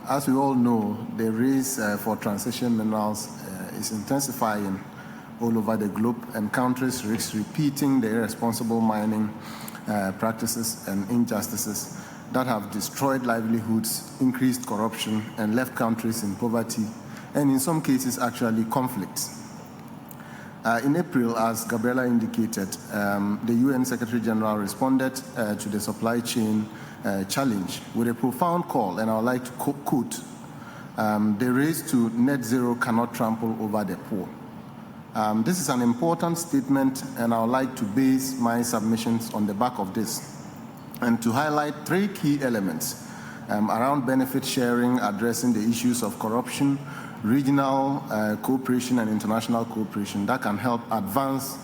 As we all know, the race for transition minerals is intensifying all over the globe, and countries risk repeating the irresponsible mining practices and injustices that have destroyed livelihoods, increased corruption, and left countries in poverty, and in some cases actually conflicts. In April, as Gabriela indicated, the UN Secretary General responded to the supply chain challenge with a profound call, and I would like to quote, "The race to net zero cannot trample over the poor." This is an important statement, and I would like to base my submissions on the back of this, and to highlight three key elements around benefit sharing, addressing the issues of corruption, regional cooperation, and international cooperation that can help advance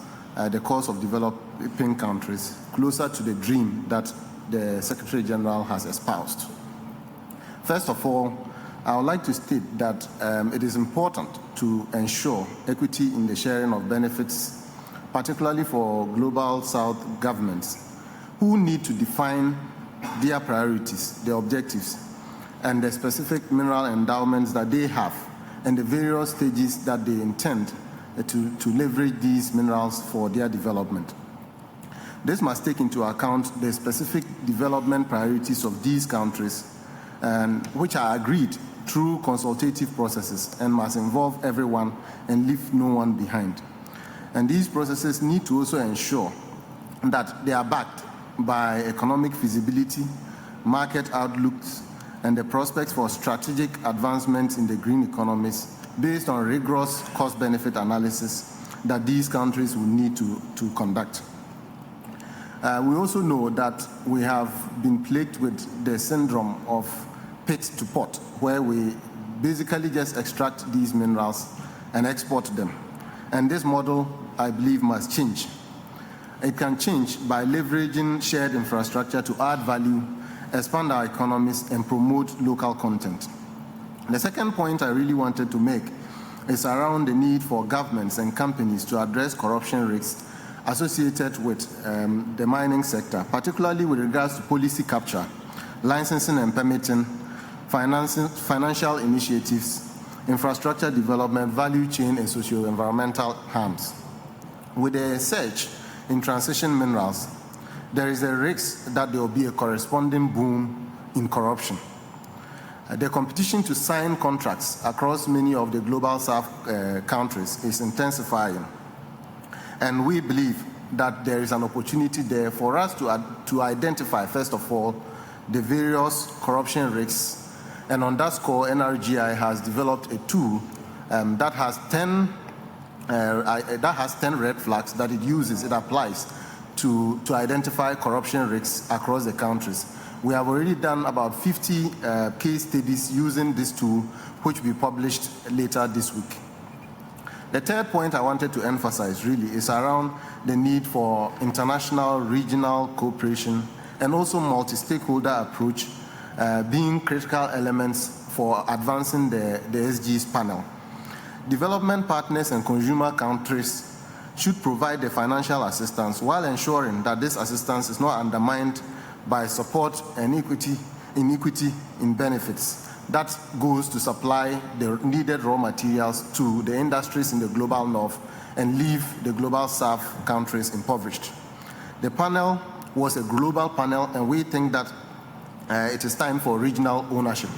the cause of developing countries closer to the dream that the Secretary General has espoused. First of all, I would like to state that it is important to ensure equity in the sharing of benefits, particularly for Global South governments, who need to define their priorities, their objectives, and the specific mineral endowments that they have, and the various stages that they intend to leverage these minerals for their development. This must take into account the specific development priorities of these countries, which are agreed through consultative processes and must involve everyone and leave no one behind. And these processes need to also ensure that they are backed by economic feasibility, market outlooks, and the prospects for strategic advancements in the green economies based on rigorous cost-benefit analysis that these countries will need to conduct. We also know that we have been plagued with the syndrome of pit to pot, where we basically just extract these minerals and export them. And this model, I believe, must change. It can change by leveraging shared infrastructure to add value, expand our economies, and promote local content. The second point I really wanted to make is around the need for governments and companies to address corruption risks associated with the mining sector, particularly with regards to policy capture, licensing and permitting, financial initiatives, infrastructure development, value chain, and socio-environmental harms. With the surge in transition minerals, there is a risk that there will be a corresponding boom in corruption. The competition to sign contracts across many of the Global South countries is intensifying. And we believe that there is an opportunity there for us to identify, first of all, the various corruption risks. And on that score, NRGI has developed a tool that has 10 red flags that it applies to identify corruption risks across the countries. We have already done about 50 case studies using this tool, which will be published later this week. The third point I wanted to emphasize really is around the need for international, regional cooperation, and also multi-stakeholder approach being critical elements for advancing the SG's panel. Development partners and consumer countries should provide the financial assistance while ensuring that this assistance is not undermined by support and inequity in benefits that goes to supply the needed raw materials to the industries in the global north and leave the global south countries impoverished. The panel was a global panel, and we think that it is time for regional ownership.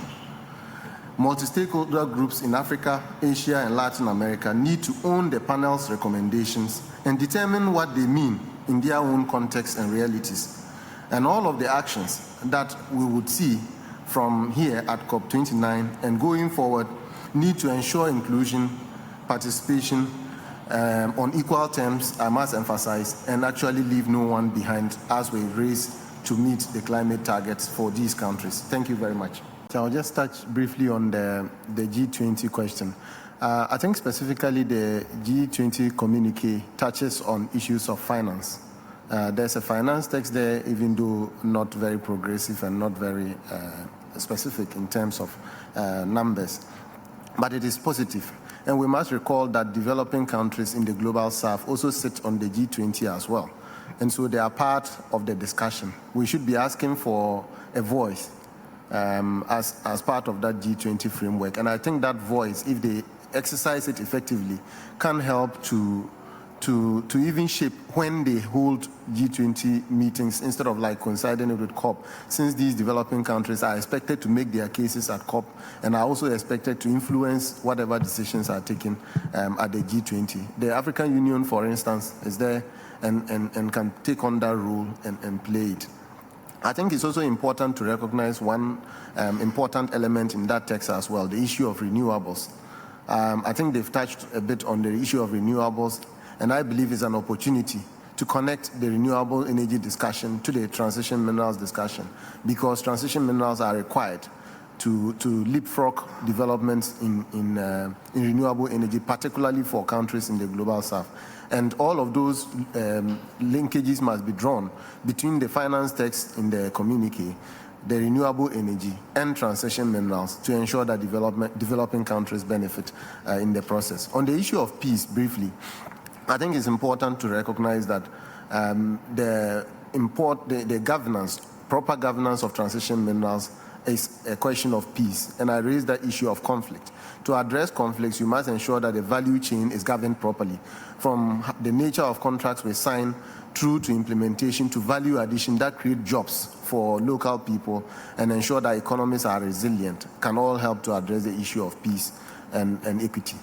Multi-stakeholder groups in Africa, Asia, and Latin America need to own the panel's recommendations and determine what they mean in their own context and realities. And all of the actions that we would see from here at COP29 and going forward need to ensure inclusion, participation on equal terms, I must emphasize, and actually leave no one behind as we race to meet the climate targets for these countries. Thank you very much. So I'll just touch briefly on the G20 question. I think specifically the G20 communique touches on issues of finance. There's a finance text there, even though not very progressive and not very specific in terms of numbers, but it is positive. And we must recall that developing countries in the global south also sit on the G20 as well. And so they are part of the discussion. We should be asking for a voice as part of that G20 framework. And I think that voice, if they exercise it effectively, can help to even shape when they hold G20 meetings instead of like coinciding it with COP, since these developing countries are expected to make their cases at COP and are also expected to influence whatever decisions are taken at the G20. The African Union, for instance, is there and can take on that role and play it. I think it's also important to recognize one important element in that text as well, the issue of renewables. I think they've touched a bit on the issue of renewables, and I believe it's an opportunity to connect the renewable energy discussion to the transition minerals discussion, because transition minerals are required to leapfrog developments in renewable energy, particularly for countries in the global south. And all of those linkages must be drawn between the finance text in the communique, the renewable energy, and transition minerals to ensure that developing countries benefit in the process. On the issue of peace, briefly, I think it's important to recognize that the governance, proper governance of transition minerals is a question of peace. And I raised that issue of conflict. To address conflicts, you must ensure that the value chain is governed properly, from the nature of contracts we sign through to implementation to value addition that create jobs for local people and ensure that economies are resilient, can all help to address the issue of peace and equity.